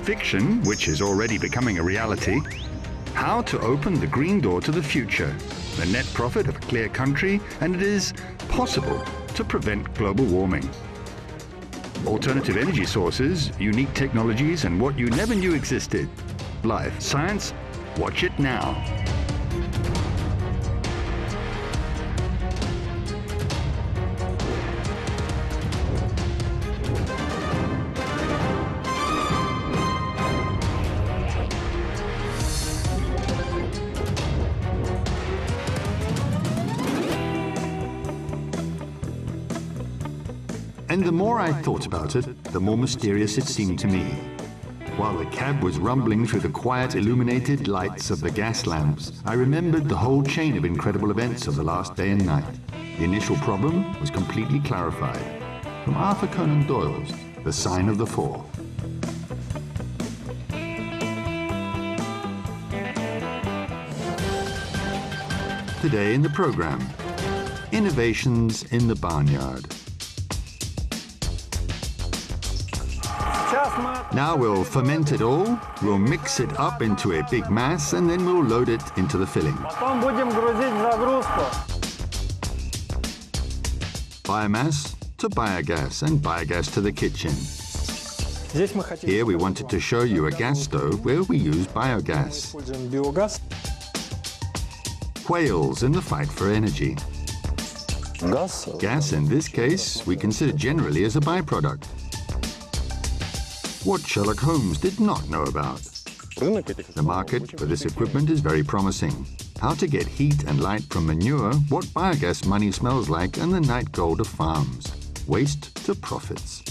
fiction, which is already becoming a reality, how to open the green door to the future, the net profit of a clear country, and it is possible to prevent global warming. Alternative energy sources, unique technologies, and what you never knew existed. Life Science, watch it now. And the more I thought about it, the more mysterious it seemed to me. While the cab was rumbling through the quiet illuminated lights of the gas lamps, I remembered the whole chain of incredible events of the last day and night. The initial problem was completely clarified. From Arthur Conan Doyle's The Sign of the Four. Today in the program, innovations in the barnyard. Now we'll ferment it all, we'll mix it up into a big mass, and then we'll load it into the filling. Biomass to biogas, and biogas to the kitchen. Here we wanted to show you a gas stove where we use biogas. Whales in the fight for energy. Gas, in this case, we consider generally as a byproduct. What Sherlock Holmes did not know about. The market for this equipment is very promising. How to get heat and light from manure, what biogas money smells like, and the night gold of farms. Waste to profits.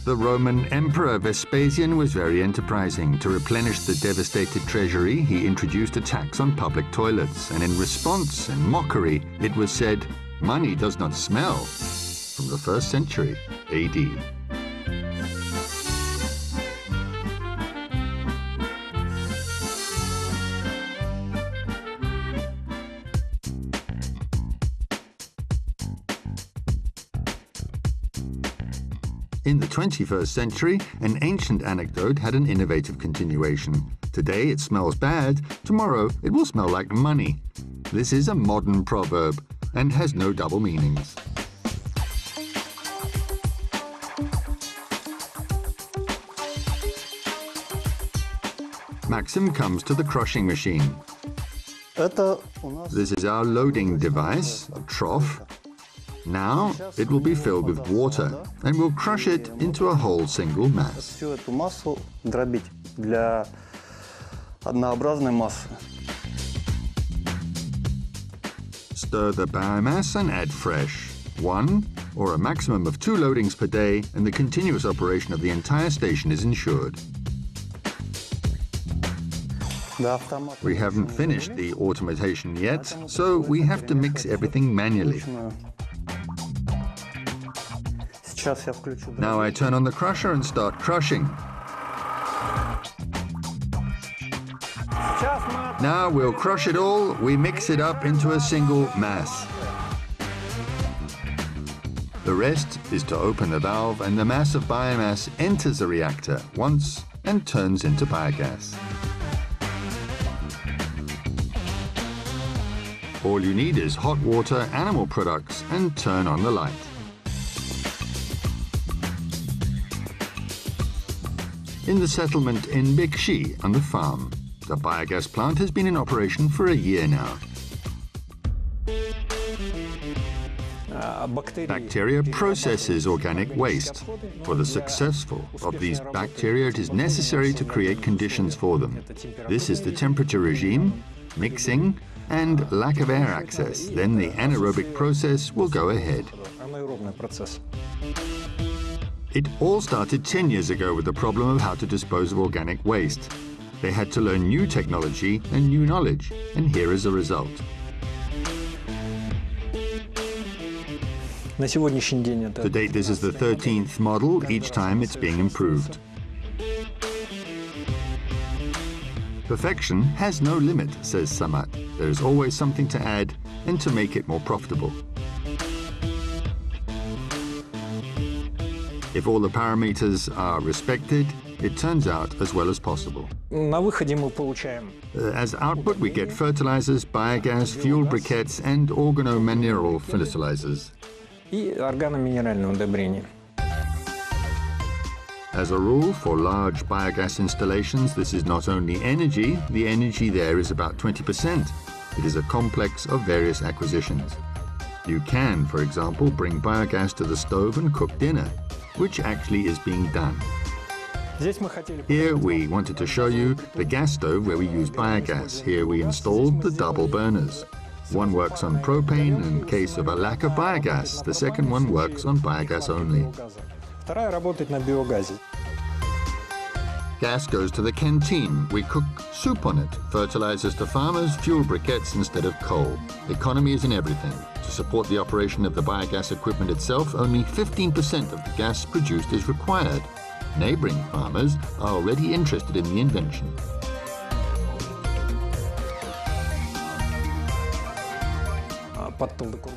The Roman Emperor Vespasian was very enterprising. To replenish the devastated treasury, he introduced a tax on public toilets, and in response and mockery, it was said, "Money does not smell," from the 1st century AD. In the 21st century, an ancient anecdote had an innovative continuation. Today it smells bad, tomorrow it will smell like money. This is a modern proverb and has no double meanings. Maxim comes to the crushing machine. This is our loading device, a trough. Now it will be filled with water, and we'll crush it into a whole single mass. Stir the biomass and add fresh. 1 or a maximum of 2 loadings per day, and the continuous operation of the entire station is ensured. We haven't finished the automation yet, so we have to mix everything manually. Now I turn on the crusher and start crushing. Now we'll crush it all, we mix it up into a single mass. The rest is to open the valve, and the mass of biomass enters the reactor once and turns into biogas. All you need is hot water, animal products, and turn on the light. In the settlement in Bekshi on the farm, the biogas plant has been in operation for a year now. Bacteria processes organic waste. For the successful of these bacteria, it is necessary to create conditions for them. This is the temperature regime, mixing, and lack of air access. Then the anaerobic process will go ahead. It all started 10 years ago with the problem of how to dispose of organic waste. They had to learn new technology and new knowledge, and here is the result. To date, this is the 13th model. Each time it's being improved. Perfection has no limit, says Samat. There is always something to add and to make it more profitable. If all the parameters are respected, it turns out as well as possible. As output, we get fertilizers, biogas, fuel briquettes, and organomineral fertilizers. As a rule, for large biogas installations, this is not only energy, the energy there is about 20%. It is a complex of various acquisitions. You can, for example, bring biogas to the stove and cook dinner, which actually is being done. Here we wanted to show you the gas stove where we use biogas. Here we installed the double burners. One works on propane in case of a lack of biogas. The second one works on biogas only. Gas goes to the canteen. We cook soup on it. Fertilizers to farmers, fuel briquettes instead of coal. Economy is in everything. To support the operation of the biogas equipment itself, only 15% of the gas produced is required. Neighboring farmers are already interested in the invention.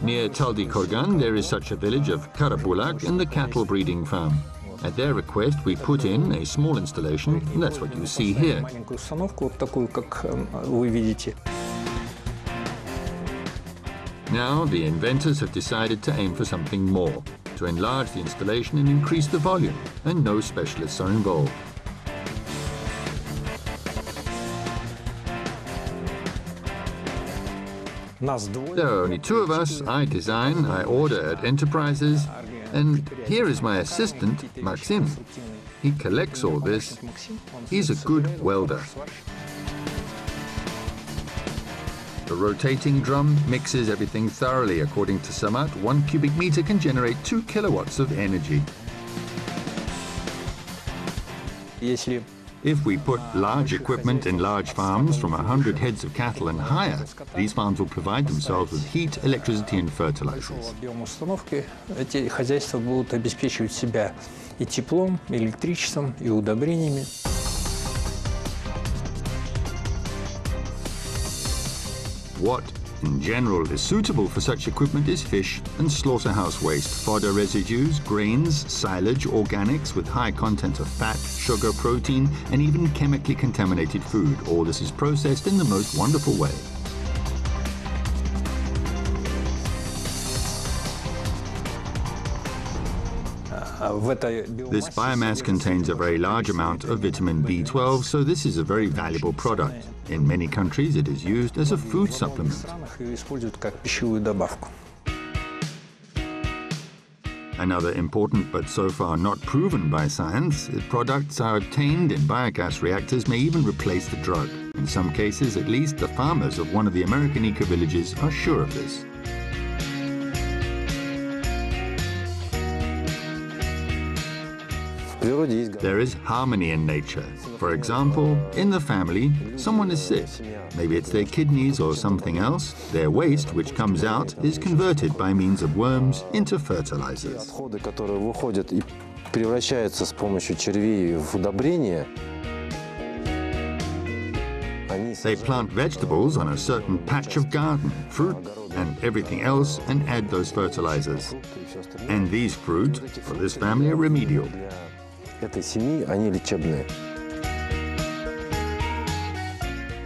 Near Taldi Korgan, there is such a village of Karabulak and the cattle breeding farm. At their request, we put in a small installation, and that's what you see here. Now, the inventors have decided to aim for something more, to enlarge the installation and increase the volume, and no specialists are involved. There are only two of us. I design, I order at enterprises, and here is my assistant, Maxim. He collects all this. He's a good welder. The rotating drum mixes everything thoroughly. According to Samat, 1 cubic meter can generate 2 kilowatts of energy. If we put large equipment in large farms from 100 heads of cattle and higher, these farms will provide themselves with heat, electricity and fertilizers. What, in general, is suitable for such equipment is fish and slaughterhouse waste, fodder residues, grains, silage, organics with high content of fat, sugar, protein, and even chemically contaminated food. All this is processed in the most wonderful way. This biomass contains a very large amount of vitamin B12, so this is a very valuable product. In many countries, it is used as a food supplement. Another important but so far not proven by science, if products are obtained in biogas reactors may even replace the drug. In some cases, at least, the farmers of one of the American eco-villages are sure of this. There is harmony in nature. For example, in the family, someone is sick. Maybe it's their kidneys or something else. Their waste, which comes out, is converted by means of worms into fertilizers. They plant vegetables on a certain patch of garden, fruit and everything else, and add those fertilizers. And these fruit, for this family, are remedial.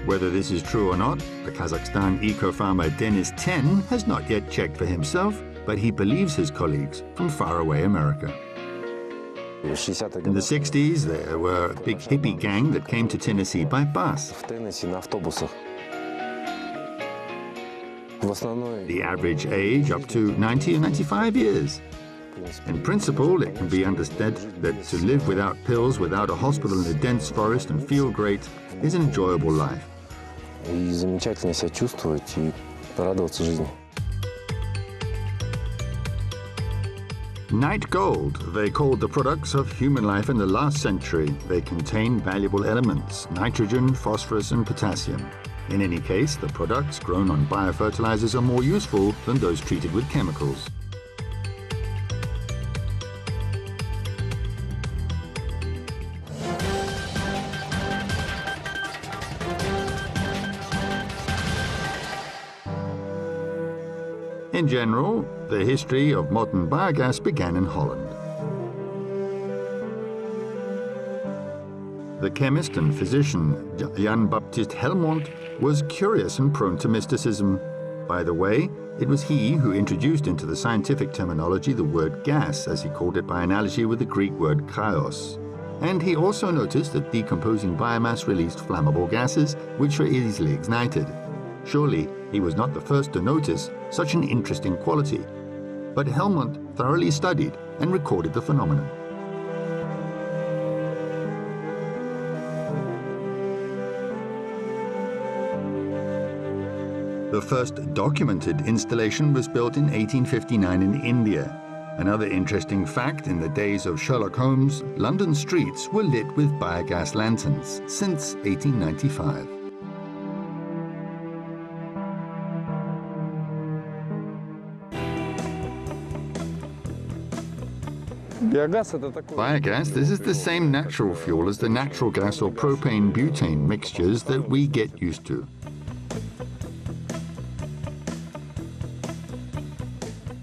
Whether this is true or not, the Kazakhstan eco-farmer Denis Ten has not yet checked for himself, but he believes his colleagues from faraway America. In the 60s, there were a big hippie gang that came to Tennessee by bus. The average age up to 90 or 95 years. In principle, it can be understood that to live without pills, without a hospital in a dense forest and feel great is an enjoyable life. Night gold, they called the products of human life in the last century. They contain valuable elements, nitrogen, phosphorus and potassium. In any case, the products grown on biofertilizers are more useful than those treated with chemicals. In general, the history of modern biogas began in Holland. The chemist and physician Jan Baptist Helmont was curious and prone to mysticism. By the way, it was he who introduced into the scientific terminology the word gas, as he called it by analogy with the Greek word chaos. And he also noticed that decomposing biomass released flammable gases, which were easily ignited. Surely, he was not the first to notice such an interesting quality. But Helmont thoroughly studied and recorded the phenomenon. The first documented installation was built in 1859 in India. Another interesting fact, in the days of Sherlock Holmes, London streets were lit with biogas lanterns since 1895. Biogas, this is the same natural fuel as the natural gas or propane-butane mixtures that we get used to.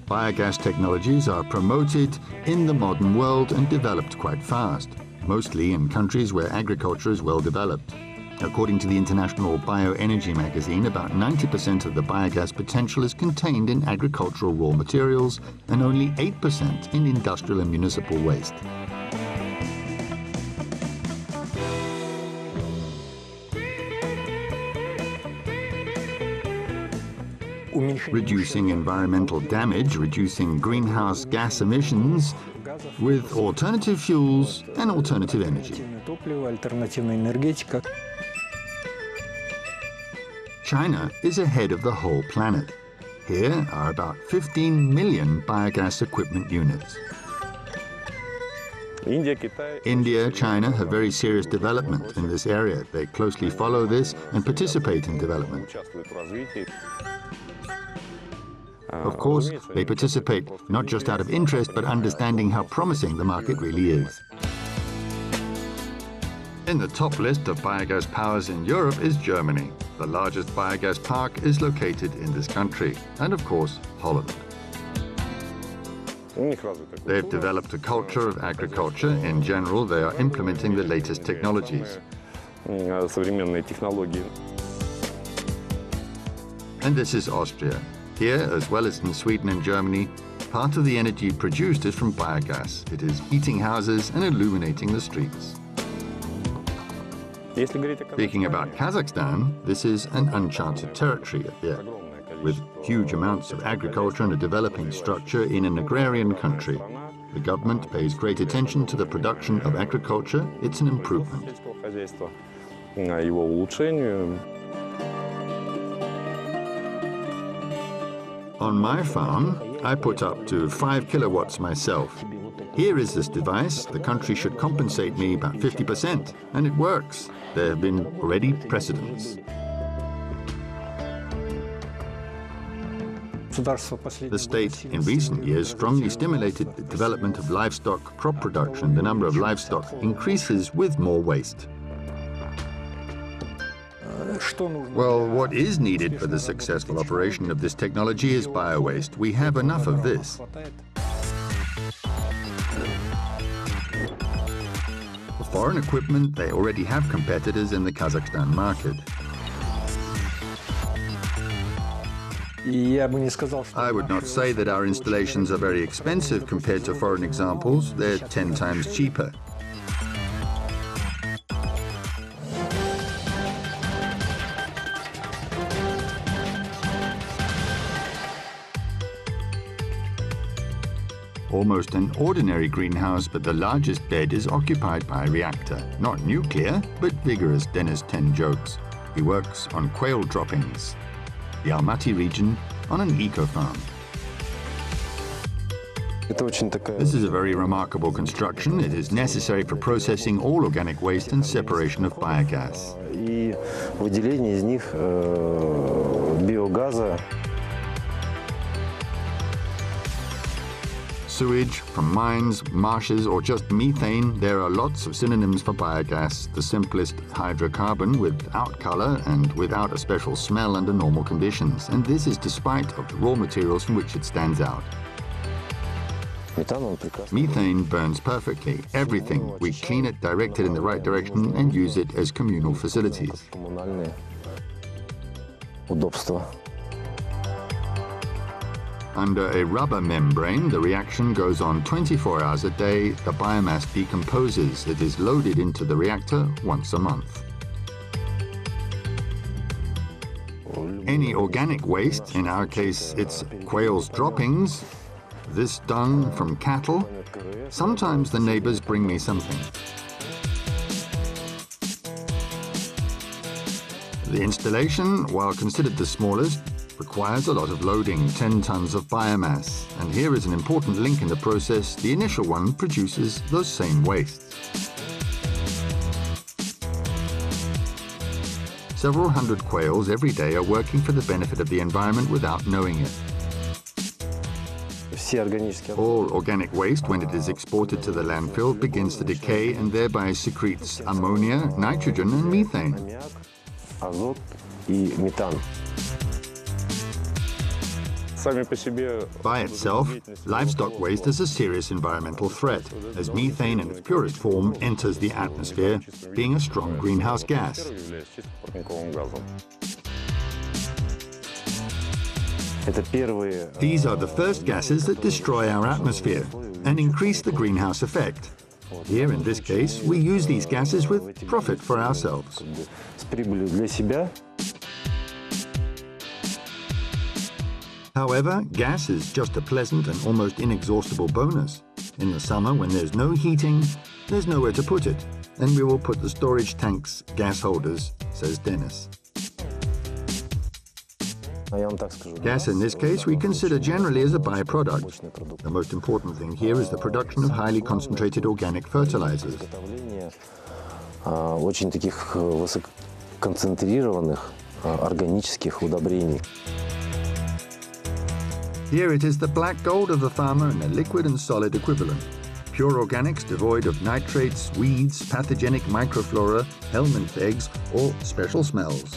Biogas technologies are promoted in the modern world and developed quite fast, mostly in countries where agriculture is well developed. According to the International Bioenergy magazine, about 90% of the biogas potential is contained in agricultural raw materials and only 8% in industrial and municipal waste. Reducing environmental damage, reducing greenhouse gas emissions with alternative fuels and alternative energy. China is ahead of the whole planet. Here are about 15 million biogas equipment units. India, China have very serious development in this area. They closely follow this and participate in development. Of course, they participate not just out of interest, but understanding how promising the market really is. In the top list of biogas powers in Europe is Germany. The largest biogas park is located in this country, and of course, Holland. They've developed a culture of agriculture. In general, they are implementing the latest technologies. And this is Austria. Here, as well as in Sweden and Germany, part of the energy produced is from biogas. It is heating houses and illuminating the streets. Speaking about Kazakhstan, this is an uncharted territory here, with huge amounts of agriculture and a developing structure in an agrarian country. The government pays great attention to the production of agriculture. It's an improvement. On my farm, I put up to 5 kilowatts myself. Here is this device. The country should compensate me about 50%, and it works. There have been already precedents. The state, in recent years, strongly stimulated the development of livestock crop production. The number of livestock increases with more waste. Well, what is needed for the successful operation of this technology is biowaste. We have enough of this. For foreign equipment, they already have competitors in the Kazakhstan market. I would not say that our installations are very expensive compared to foreign examples. They're 10 times cheaper. Almost an ordinary greenhouse, but the largest bed is occupied by a reactor. Not nuclear, but vigorous, Dennis Ten jokes. He works on quail droppings. The Almaty region on an eco-farm. This is a very remarkable construction. It is necessary for processing all organic waste and separation of biogas. sewage, from mines, marshes, or just methane, there are lots of synonyms for biogas, the simplest hydrocarbon without color and without a special smell under normal conditions. And this is despite of the raw materials from which it stands out. Methane burns perfectly. Everything. We clean it, direct it in the right direction, and use it as communal facilities. Under a rubber membrane, the reaction goes on 24 hours a day. The biomass decomposes. It is loaded into the reactor once a month. Any organic waste, in our case it's quail's droppings, this dung from cattle, sometimes the neighbors bring me something. The installation, while considered the smallest, requires a lot of loading, 10 tons of biomass. And here is an important link in the process. The initial one produces those same wastes. Several hundred quails every day are working for the benefit of the environment without knowing it. All organic waste, when it is exported to the landfill, begins to decay and thereby secretes ammonia, nitrogen and methane. By itself, livestock waste is a serious environmental threat, as methane in its purest form enters the atmosphere, being a strong greenhouse gas. These are the first gases that destroy our atmosphere and increase the greenhouse effect. Here, in this case, we use these gases with profit for ourselves. However, gas is just a pleasant and almost inexhaustible bonus. In the summer, when there's no heating, there's nowhere to put it. And we will put the storage tanks, gas holders, says Dennis. Gas in this case we consider generally as a byproduct. The most important thing here is the production of highly concentrated organic fertilizers. Очень таких высококонцентрированных органических удобрений. Here it is the black gold of the farmer in a liquid and solid equivalent. Pure organics devoid of nitrates, weeds, pathogenic microflora, helminth eggs, or special smells.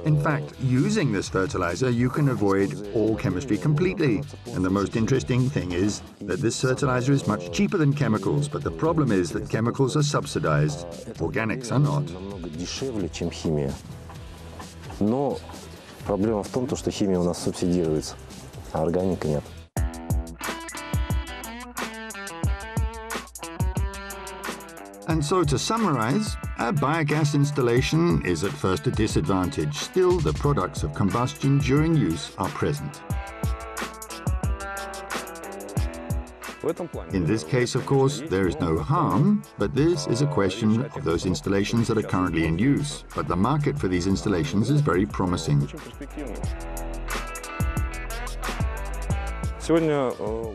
In fact, using this fertilizer, you can avoid all chemistry completely. And the most interesting thing is that this fertilizer is much cheaper than chemicals, but the problem is that chemicals are subsidized. Organics are not. Но проблема в том, что химия у нас субсидируется, а органика нет. And so, to summarize, a biogas installation is at first a disadvantage. Still, the products of combustion during use are present. In this case, of course, there is no harm, but this is a question of those installations that are currently in use. But the market for these installations is very promising.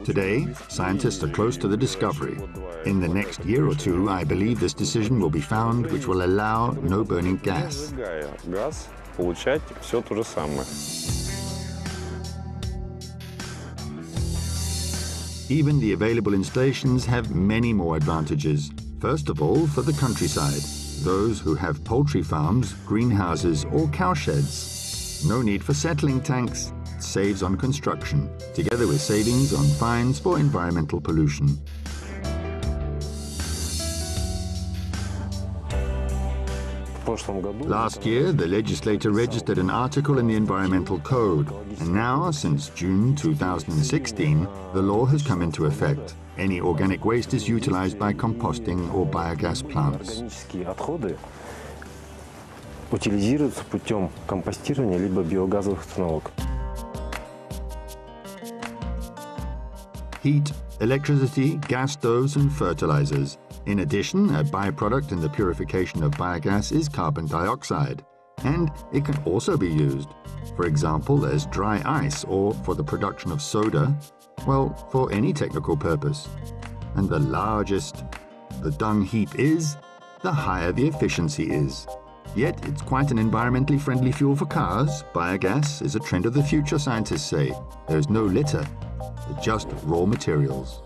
Today, scientists are close to the discovery. In the next year or two, I believe this decision will be found which will allow no burning gas. Even the available installations have many more advantages. First of all, for the countryside, those who have poultry farms, greenhouses or cowsheds. No need for settling tanks. It saves on construction, together with savings on fines for environmental pollution. Last year, the legislator registered an article in the Environmental Code, and now, since June 2016, the law has come into effect. Any organic waste is utilized by composting or biogas plants. Утилизируются путем компостирования либо биогазовых установок. Heat, electricity, gas stoves and fertilizers. In addition, a byproduct in the purification of biogas is carbon dioxide, and it can also be used, for example, as dry ice or for the production of soda, well, for any technical purpose. And the largest the dung heap is, the higher the efficiency is. Yet it's quite an environmentally friendly fuel for cars. Biogas is a trend of the future, scientists say. There's no litter, just raw materials.